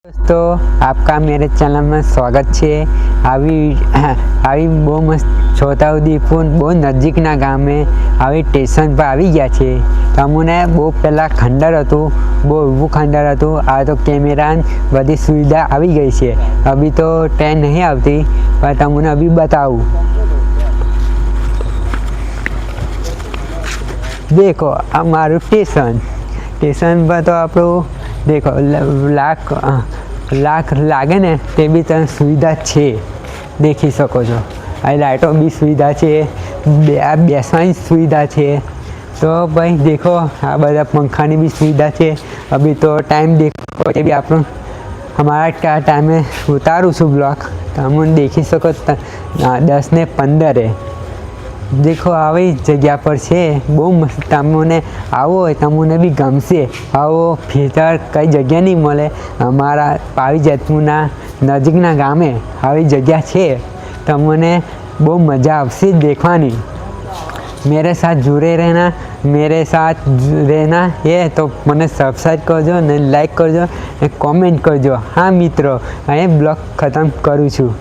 दोस्तों आपका मेरे चैनल में स्वागत है। આવી બહુ મસ્ત છોટાઉદેપુર બહુ નજીકના ગામે આવી સ્ટેશન પર આવી ગયા છે। તમને બહુ પહેલાં ખંડર હતું, બહુ ઊભું ખંડર હતું। આ તો કેમેરા બધી સુવિધા આવી ગઈ છે। અભી તો ટ્રેન નહીં આવતી, પણ તમને અભી બતાવું। देखो हमारू स्टेशन पर तो आप देखो लाख लागे ने ते भी तने सुविधा है, देखी सको छो। आ लाइटों भी सुविधा है, बेसवानी सुविधा है। तो भाई देखो आ बधा पंखा की भी सुविधा है। अभी तो टाइम देखो ये भी आप हमारा क्या टाइम में उतारू छू ब्लॉग, तो हम देखी सको 10:15 है। देखो આવી જગ્યા પર છે, બહુ મસ્ત। તમને આવો હોય તમને બી ગમશે। આવો ફીચર કઈ જગ્યા નહીં મળે। અમારા પાવી જેતપુરના નજીકના ગામે આવી જગ્યા છે, તમને બહુ મજા આવશે देखवानी। मेरे साथ जुड़े रहना, मेरे साथ रहना है तो मैंने सब्सक्राइब करजो ने लाइक करजो ने कमेंट करजो। हाँ मित्रों, अँ ब्लॉग खत्म करूँ छूँ।